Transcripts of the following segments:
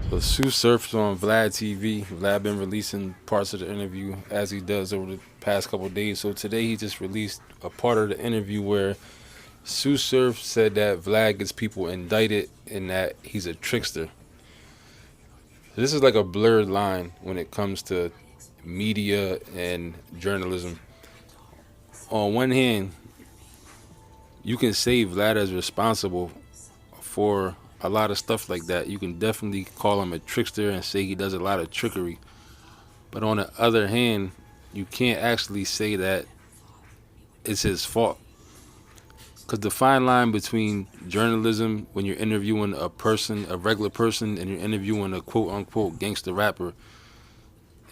So Tsu Surf's on Vlad TV. Vlad been releasing parts of the interview as he does over the past couple of days. So today he just released a part of the interview where Tsu Surf said that Vlad gets people indicted and that he's a trickster. This is like a blurred line when it comes to media and journalism. On one hand, you can say Vlad is responsible for a lot of stuff like that. You can definitely call him a trickster and say he does a lot of trickery. But on the other hand, you can't actually say that it's his fault. Because the fine line between journalism, when you're interviewing a person, a regular person, and you're interviewing a quote unquote gangster rapper,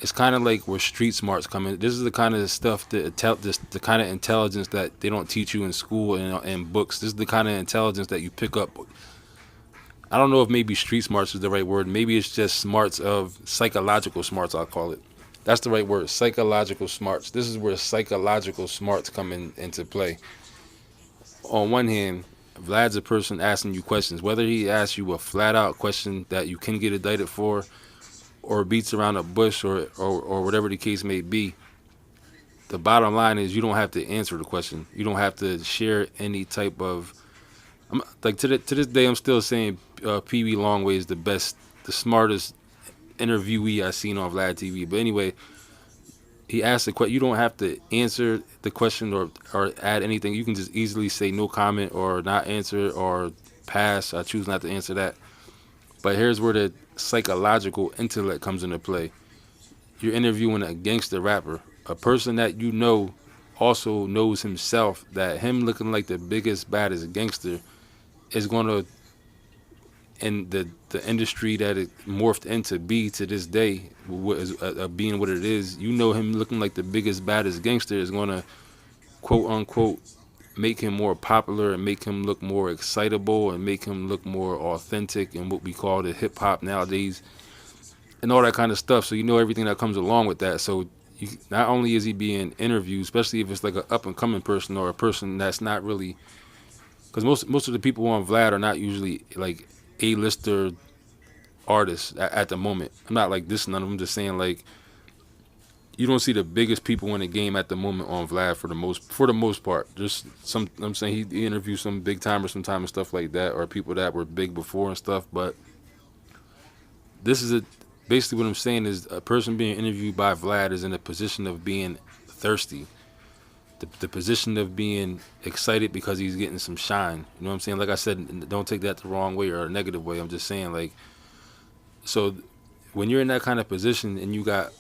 it's kind of like where street smarts come in. This is the kind of stuff the kind of intelligence that they don't teach you in school and books. This is the kind of intelligence that you pick up. I don't know if maybe street smarts is the right word. Maybe it's just smarts of psychological smarts, I'll call it. That's the right word, psychological smarts. This is where psychological smarts come into play. On one hand, Vlad's a person asking you questions. Whether he asks you a flat out question that you can get indicted for, or beats around a bush, or whatever the case may be, the bottom line is you don't have to answer the question. You don't have to share any type of. Like to this day, I'm still saying Pee Wee Longway is the best, the smartest interviewee I've seen on Vlad TV. But anyway, he asked the question. You don't have to answer the question or add anything. You can just easily say no comment or not answer or pass. I choose not to answer that. But here's where the psychological intellect comes into play. You're interviewing a gangster rapper, a person that you know also knows himself that him looking like the biggest, baddest gangster is going to, in the industry that it morphed into be to this day, being what it is, you know him looking like the biggest, baddest gangster is going to, quote unquote, make him more popular and make him look more excitable and make him look more authentic and what we call the hip hop nowadays and all that kind of stuff. So you know everything that comes along with that. So not only is he being interviewed, especially if it's like an up and coming person or a person that's not really, because most of the people on Vlad are not usually like A-lister artists at the moment. I'm not like this, none of them. Just saying like you don't see the biggest people in the game at the moment on Vlad for the most part. Just some, I'm saying he interviews some big timers sometime and stuff like that, or people that were big before and stuff. But this is basically what I'm saying is a person being interviewed by Vlad is in a position of being thirsty, the position of being excited because he's getting some shine. You know what I'm saying? Like I said, don't take that the wrong way or a negative way. I'm just saying like, so when you're in that kind of position and you got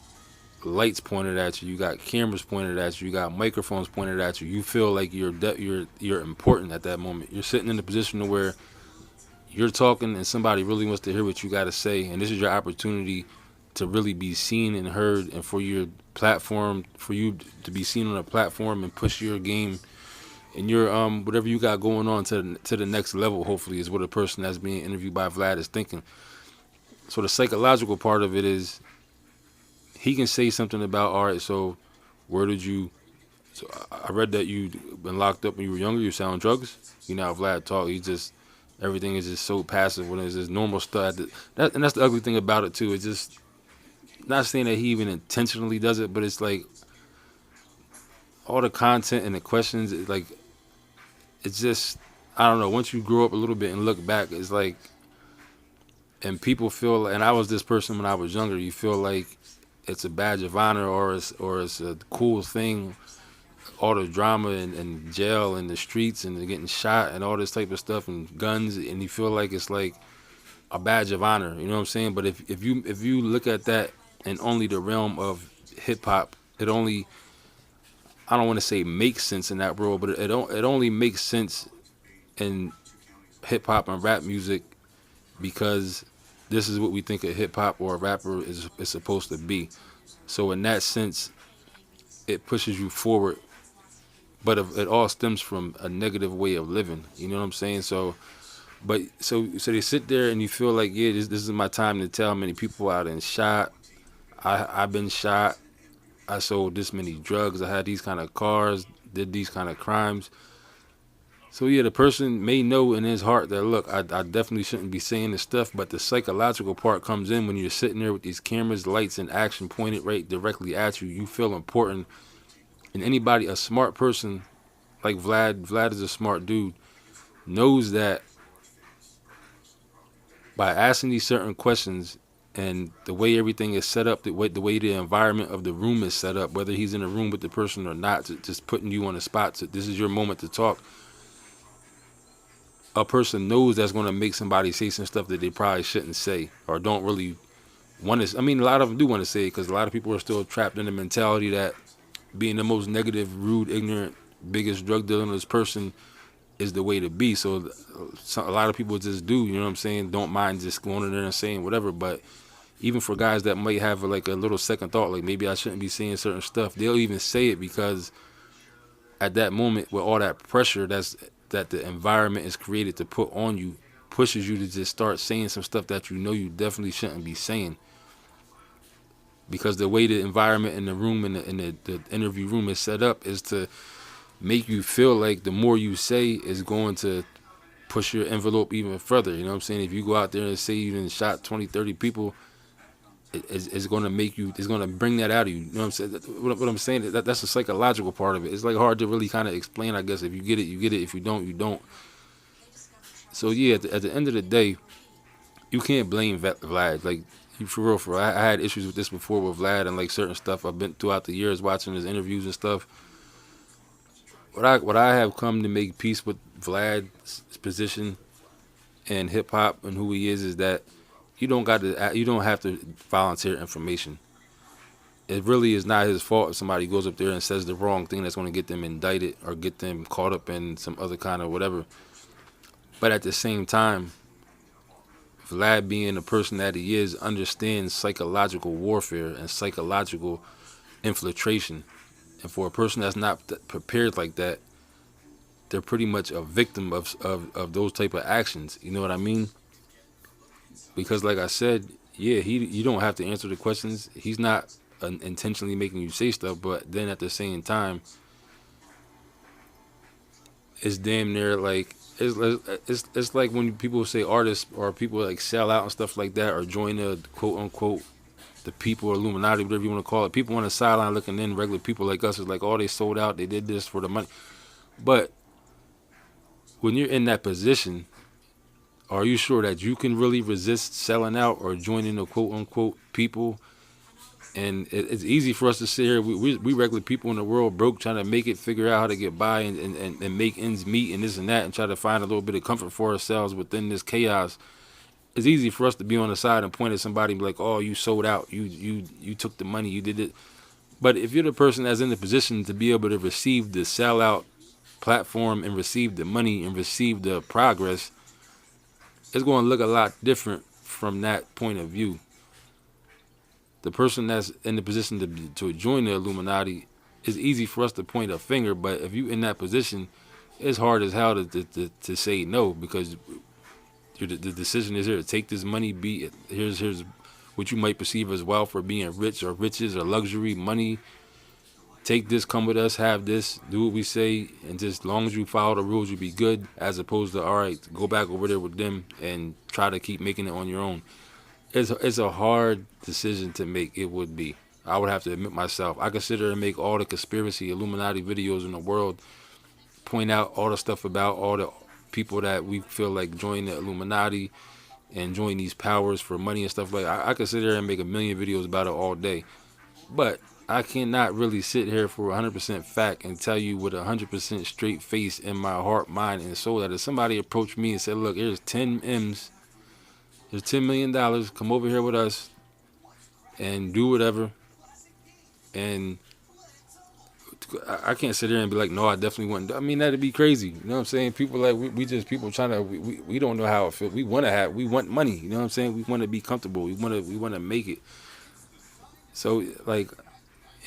lights pointed at you, you got cameras pointed at you, you got microphones pointed at you, you feel like you're important at that moment. You're sitting in a position to where you're talking and somebody really wants to hear what you got to say, and this is your opportunity to really be seen and heard, and for your platform, for you to be seen on a platform and push your game and your whatever you got going on to the next level. Hopefully, is what a person that's being interviewed by Vlad is thinking. So the psychological part of it is he can say something about, all right, so where did you? So I read that you been locked up when you were younger. You selling drugs. You know how Vlad talk. He just everything is just so passive when it's just normal stuff. And that's the ugly thing about it too. It's just not saying that he even intentionally does it, but it's like all the content and the questions. Like it's just I don't know. Once you grow up a little bit and look back, it's like, and people feel. And I was this person when I was younger. You feel like it's a badge of honor or it's a cool thing. All the drama and jail and the streets and getting shot and all this type of stuff and guns, and you feel like it's like a badge of honor. You know what I'm saying? But if you look at that in only the realm of hip hop, it only, I don't want to say makes sense in that world, but it only makes sense in hip hop and rap music because this is what we think a hip hop or a rapper is supposed to be. So in that sense, it pushes you forward, but it all stems from a negative way of living. You know what I'm saying? So they sit there and you feel like, yeah, this is my time to tell how many people out and shot. I've been shot. I sold this many drugs. I had these kind of cars. Did these kind of crimes. So yeah, the person may know in his heart that look, I definitely shouldn't be saying this stuff, but the psychological part comes in when you're sitting there with these cameras, lights, and action pointed right directly at you. You feel important, and anybody, a smart person like Vlad is a smart dude, knows that by asking these certain questions and the way everything is set up, the way the environment of the room is set up, whether he's in a room with the person or not, just putting you on the spot. So this is your moment to talk. A person knows that's going to make somebody say some stuff that they probably shouldn't say or don't really want to. I mean, a lot of them do want to say it because a lot of people are still trapped in the mentality that being the most negative, rude, ignorant, biggest drug dealerless person is the way to be. So a lot of people just do, you know what I'm saying, don't mind just going in there and saying whatever. But even for guys that might have like a little second thought, like maybe I shouldn't be saying certain stuff, they'll even say it because at that moment with all that pressure that the environment is created to put on you, pushes you to just start saying some stuff that you know you definitely shouldn't be saying. Because the way the environment in the room and the interview room is set up is to make you feel like the more you say is going to push your envelope even further. You know what I'm saying? If you go out there and say you done shot 20, 30 people, it's going to make you, it's going to bring that out of you. You know what I'm saying? What I'm saying, that's the psychological part of it. It's like hard to really kind of explain, I guess. If you get it, you get it. If you don't, you don't. So yeah, at the end of the day, you can't blame Vlad. Like, for real. I had issues with this before with Vlad and like certain stuff I've been throughout the years watching his interviews and stuff. What I have come to make peace with Vlad's position and hip hop and who he is that you don't have to volunteer information. It really is not his fault if somebody goes up there and says the wrong thing that's going to get them indicted or get them caught up in some other kind of whatever. But at the same time, Vlad being the person that he is understands psychological warfare and psychological infiltration. And for a person that's not prepared like that, they're pretty much a victim of those type of actions. You know what I mean? Because like I said, yeah, you don't have to answer the questions. He's not intentionally making you say stuff, but then at the same time, it's damn near like it's like when people say artists or people like sell out and stuff like that or join the quote unquote the people or Illuminati, whatever you want to call it. People on the sideline looking in, regular people like us is like, oh, they sold out, they did this for the money. But when you're in that position, are you sure that you can really resist selling out or joining the quote unquote people? And it's easy for us to sit here. We regular people in the world broke, trying to make it, figure out how to get by and make ends meet and this and that and try to find a little bit of comfort for ourselves within this chaos. It's easy for us to be on the side and point at somebody and be like, oh, you sold out. You took the money. You did it. But if you're the person that's in the position to be able to receive the sellout platform and receive the money and receive the progress, it's going to look a lot different from that point of view. The person that's in the position to join the Illuminati, it's easy for us to point a finger, but if you in that position, it's hard as hell to say no, because the decision is here to take this money. Here's what you might perceive as wealth or being rich or riches or luxury, money. Take this, come with us, have this, do what we say, and just as long as you follow the rules, you'll be good. As opposed to, all right, go back over there with them and try to keep making it on your own. It's a hard decision to make. It would be. I would have to admit myself. I consider and make all the conspiracy Illuminati videos in the world, point out all the stuff about all the people that we feel like join the Illuminati and join these powers for money and stuff like that. I could sit there and make a million videos about it all day. But I cannot really sit here for 100% fact and tell you with 100% straight face in my heart, mind, and soul that if somebody approached me and said, look, here's 10 M's, there's $10 million, come over here with us and do whatever. And I can't sit there and be like, no, I definitely wouldn't. I mean, that'd be crazy. You know what I'm saying? People like, we just people trying to, we don't know how it feels. We want money. You know what I'm saying? We want to be comfortable. We want to make it. So like,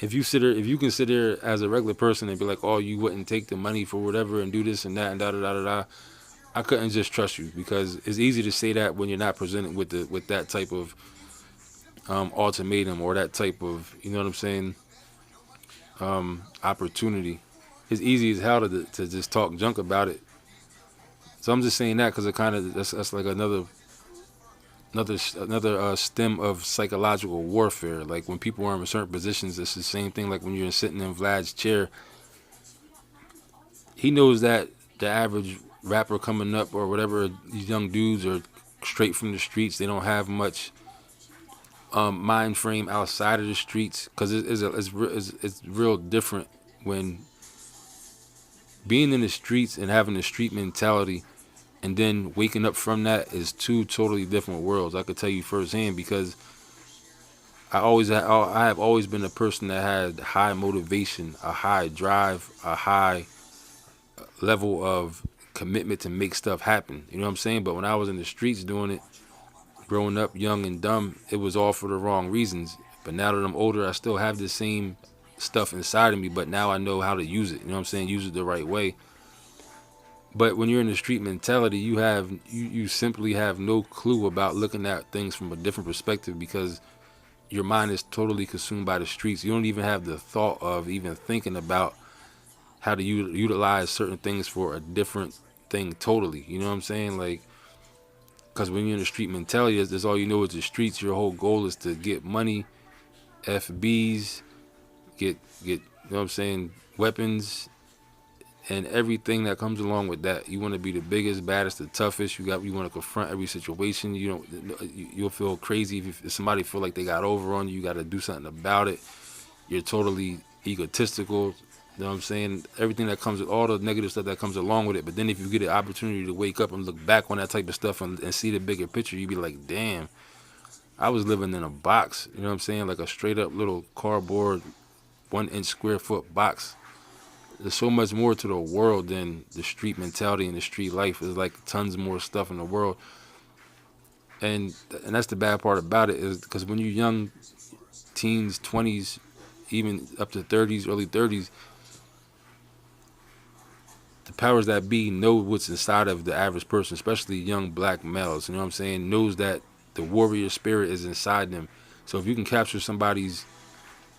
if you can sit there as a regular person and be like, oh, you wouldn't take the money for whatever and do this and that and da da da da da, I couldn't just trust you, because it's easy to say that when you're not presented with that type of ultimatum or that type of, you know what I'm saying, opportunity. It's easy as hell to just talk junk about it So I'm just saying that because it kind of that's like another stem of psychological warfare. Like when people are in certain positions, it's the same thing. Like when you're sitting in Vlad's chair, he knows that the average rapper coming up or whatever, these young dudes are straight from the streets. They don't have much mind frame outside of the streets because it's real different when being in the streets and having a street mentality and then waking up from that is two totally different worlds. I could tell you firsthand because I have always been a person that had high motivation, a high drive, a high level of commitment to make stuff happen. You know what I'm saying? But when I was in the streets doing it, growing up young and dumb, it was all for the wrong reasons. But now that I'm older, I still have the same stuff inside of me, but now I know how to use it. You know what I'm saying? Use it the right way. But when you're in the street mentality, you simply have no clue about looking at things from a different perspective because your mind is totally consumed by the streets. You don't even have the thought of even thinking about how to utilize certain things for a different thing totally. You know what I'm saying? Like, because when you're in the street mentality, that's all you know is the streets. Your whole goal is to get money, FBs, you know what I'm saying, weapons, and everything that comes along with that. You want to be the biggest, baddest, the toughest. You want to confront every situation. You'll feel crazy if somebody feel like they got over on you. You got to do something about it. You're totally egotistical. You know what I'm saying? Everything that comes with all the negative stuff that comes along with it. But then if you get an opportunity to wake up and look back on that type of stuff and see the bigger picture, you be like, damn, I was living in a box. You know what I'm saying? Like a straight up little cardboard 1-inch square foot box. There's so much more to the world than the street mentality and the street life. There's like tons more stuff in the world. And that's the bad part about it is because when you're young, teens, 20s, even up to 30s, early 30s, the powers that be know what's inside of the average person, especially young black males, you know what I'm saying, knows that the warrior spirit is inside them. So if you can capture somebody's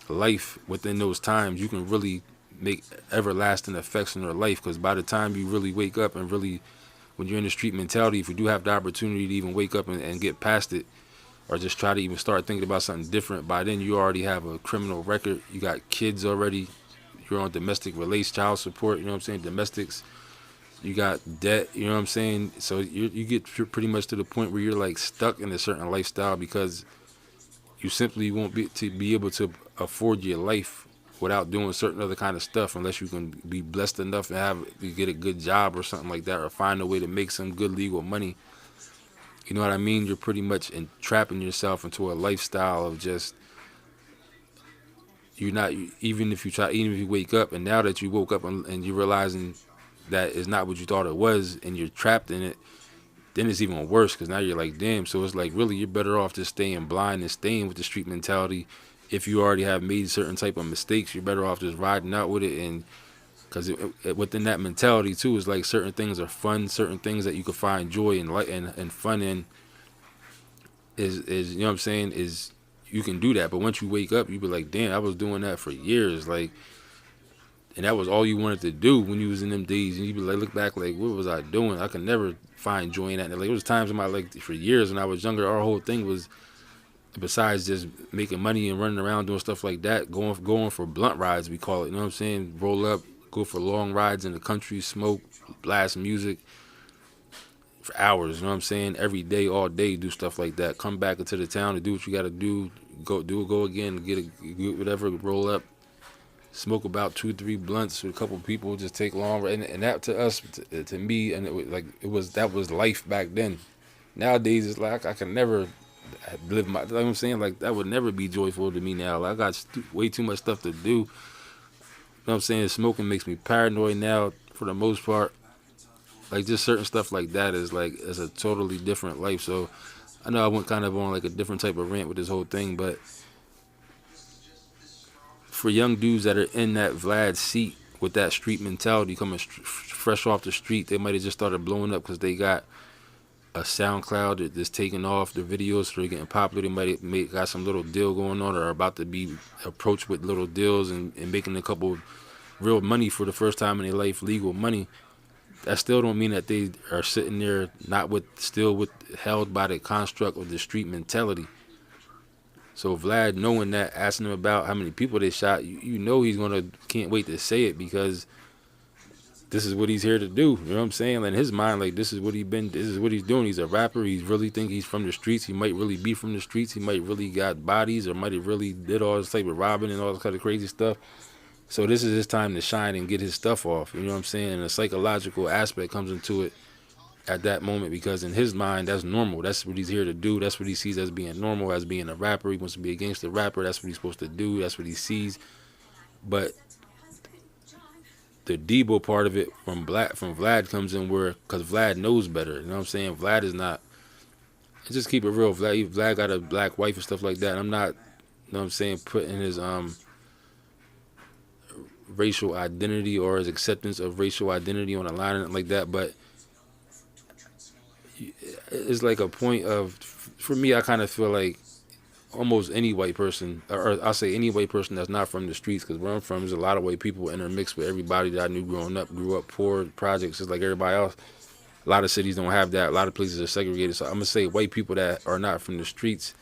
life within those times, you can really make everlasting effects in their life because by the time you really wake up and really, when you're in the street mentality, if you do have the opportunity to even wake up and get past it or just try to even start thinking about something different, by then you already have a criminal record. You got kids already. You're on domestic relations, child support, you know what I'm saying, domestics. You got debt, you know what I'm saying? So you get pretty much to the point where you're like stuck in a certain lifestyle because you simply won't be able to afford your life without doing certain other kind of stuff unless you can be blessed enough to get a good job or something like that or find a way to make some good legal money. You know what I mean? You're pretty much trapping yourself into a lifestyle of just you're not even if you wake up and now that you woke up and you're realizing that it's not what you thought it was and you're trapped in it, then it's even worse because now you're like, damn. So it's like really you're better off just staying blind and staying with the street mentality. If you already have made certain type of mistakes, you're better off just riding out with it. And because within that mentality too is like certain things are fun, certain things that you can find joy and fun in is you know what I'm saying, is you can do that. But once you wake up, you be like, damn, I was doing that for years, like, and that was all you wanted to do when you was in them days. And you be like, look back, like, what was I doing? I could never find joy in that. And like, it was times in my life for years when I was younger. Our whole thing was, besides just making money and running around doing stuff like that, going for blunt rides, we call it. You know what I'm saying? Roll up, go for long rides in the country, smoke, blast music for hours. You know what I'm saying? Every day, all day, do stuff like that. Come back into the town to do what you got to do. Go again, get whatever, roll up, smoke about 2-3 blunts with a couple people, just take long, and that to us, to me, and that was life back then. Nowadays, it's like I can never live my, like I'm saying, like that would never be joyful to me now. Like, I got way too much stuff to do. You know what I'm saying? Smoking makes me paranoid now for the most part. Like just certain stuff like that is a totally different life. So I know I went kind of on like a different type of rant with this whole thing, but for young dudes that are in that Vlad seat with that street mentality coming fresh off the street, they might have just started blowing up because they got a SoundCloud that's taking off, the videos, so they're getting popular. They might got some little deal going on or are about to be approached with little deals and making a couple real money for the first time in their life, legal money. that still don't mean that they are sitting there not with still with held by the construct of the street mentality. So Vlad, knowing that, asking him about how many people they shot, you know he's gonna can't wait to say it because this is what he's here to do. You know what I'm saying? In his mind, like this is what this is what he's doing. He's a rapper. He really think he's from the streets. He might really be from the streets. He might really got bodies or might have really did all this type of robbing and all this kind of crazy stuff. So this is his time to shine and get his stuff off. You know what I'm saying? And a psychological aspect comes into it at that moment because in his mind, that's normal. That's what he's here to do. That's what he sees as being normal, as being a rapper. He wants to be a gangster rapper. That's what he's supposed to do. That's what he sees. But the Debo part of it from Vlad comes in where, because Vlad knows better. You know what I'm saying? Vlad is not, just keep it real. Vlad got a black wife and stuff like that. I'm not, you know what I'm saying, putting his racial identity or his acceptance of racial identity on a line like that, but it's like a point of, for me, I kind of feel like almost any white person, or I'll say any white person that's not from the streets, because where I'm from, there's a lot of white people intermixed with everybody that I knew growing up, grew up poor, projects, just like everybody else. A lot of cities don't have that. A lot of places are segregated. So I'm going to say white people that are not from the streets,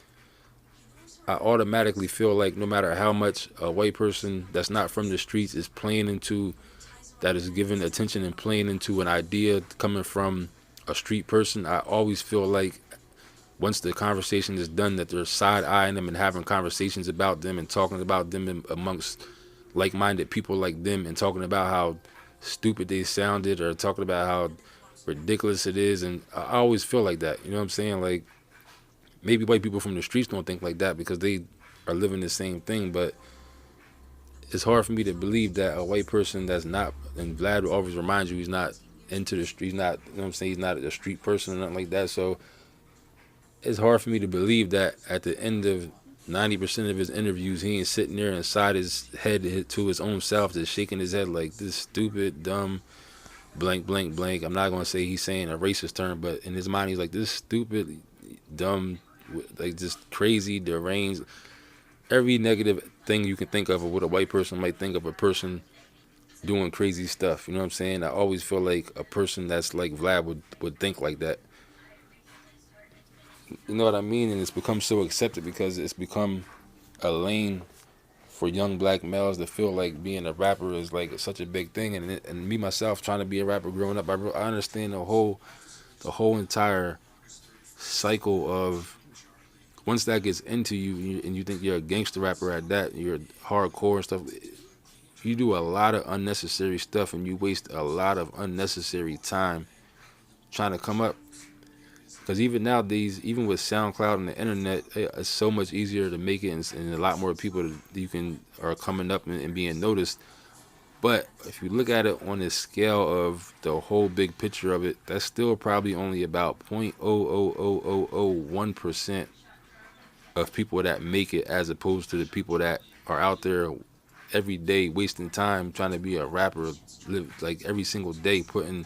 I automatically feel like no matter how much a white person that's not from the streets is playing into, that is giving attention and playing into an idea coming from a street person, I always feel like once the conversation is done, that they're side-eyeing them and having conversations about them and talking about them amongst like-minded people like them and talking about how stupid they sounded or talking about how ridiculous it is. And I always feel like that. You know what I'm saying? Like, maybe white people from the streets don't think like that because they are living the same thing, but it's hard for me to believe that a white person that's not, and Vlad will always remind you he's not into the street, he's not, you know what I'm saying, he's not a street person or nothing like that. So it's hard for me to believe that at the end of 90% of his interviews, he ain't sitting there inside his head to his own self, just shaking his head like this stupid, dumb, blank, blank, blank. I'm not going to say he's saying a racist term, but in his mind, he's like this stupid, dumb, like just crazy, deranged. Every negative thing you can think of what a white person might think of a person doing crazy stuff. You know what I'm saying? I always feel like a person that's like Vlad would think like that. You know what I mean? And it's become so accepted because it's become a lane for young black males to feel like being a rapper is like such a big thing. And me myself trying to be a rapper growing up, I understand the whole entire cycle of, once that gets into you and you think you're a gangster rapper at that, you're hardcore and stuff, you do a lot of unnecessary stuff and you waste a lot of unnecessary time trying to come up. Because even nowadays, even with SoundCloud and the internet, it's so much easier to make it, and a lot more people are coming up and being noticed. But if you look at it on the scale of the whole big picture of it, that's still probably only about 0.00001% of people that make it, as opposed to the people that are out there every day wasting time trying to be a rapper, live like every single day, putting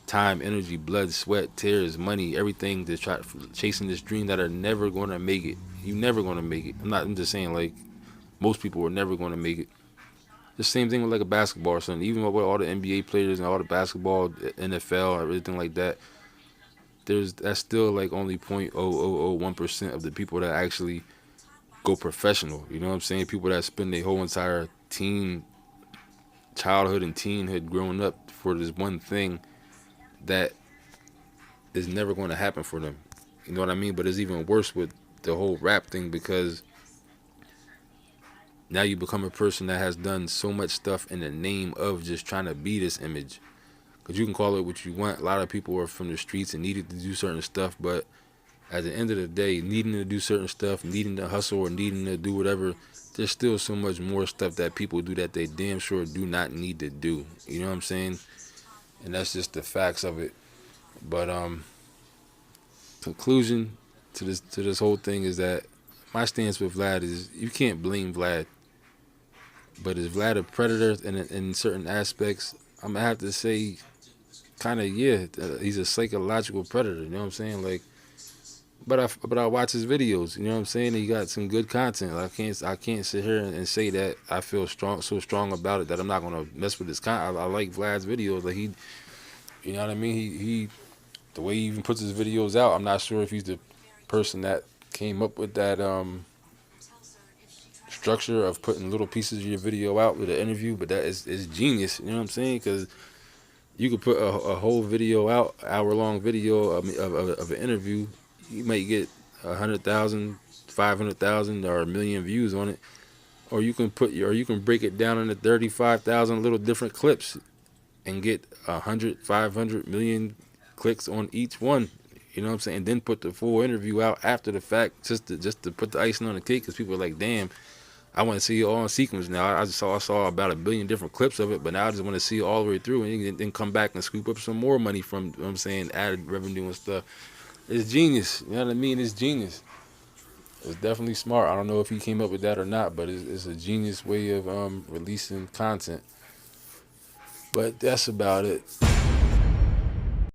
time, energy, blood, sweat, tears, money, everything to try chasing this dream that are never going to make it. You're never going to make it. I'm just saying, like, most people are never going to make it. The same thing with like a basketball or something. Even with all the NBA players and all the basketball, NFL, everything like that, that's still like only 0.001% of the people that actually go professional. You know what I'm saying? People that spend their whole entire childhood and teenhood growing up for this one thing that is never going to happen for them. You know what I mean? But it's even worse with the whole rap thing, because now you become a person that has done so much stuff in the name of just trying to be this image. Because you can call it what you want. A lot of people are from the streets and needed to do certain stuff, but at the end of the day, needing to do certain stuff, needing to hustle or needing to do whatever, there's still so much more stuff that people do that they damn sure do not need to do. You know what I'm saying? And that's just the facts of it. But conclusion to this whole thing is that my stance with Vlad is you can't blame Vlad. But is Vlad a predator in certain aspects? I'm gonna have to say, kind of, yeah. He's a psychological predator. You know what I'm saying? Like, but I watch his videos. You know what I'm saying? He got some good content. I can't sit here and say that I feel so strong about it that I'm not gonna mess with his content. I like Vlad's videos. Like, You know what I mean? He the way he even puts his videos out, I'm not sure if he's the person that came up with that structure of putting little pieces of your video out with an interview, but that is genius. You know what I'm saying? Because you could put a whole video out, hour-long video of an interview. You might get 100,000, 500,000, or a million views on it. Or you can break it down into 35,000 little different clips and get 100, 500 million clicks on each one. You know what I'm saying? And then put the full interview out after the fact, just to put the icing on the cake, because people are like, damn, I want to see it all in sequence now. I saw about a billion different clips of it, but now I just want to see it all the way through, and then come back and scoop up some more money from, you know what I'm saying, added revenue and stuff. It's genius. You know what I mean? It's genius. It's definitely smart. I don't know if he came up with that or not, but it's a genius way of releasing content. But that's about it.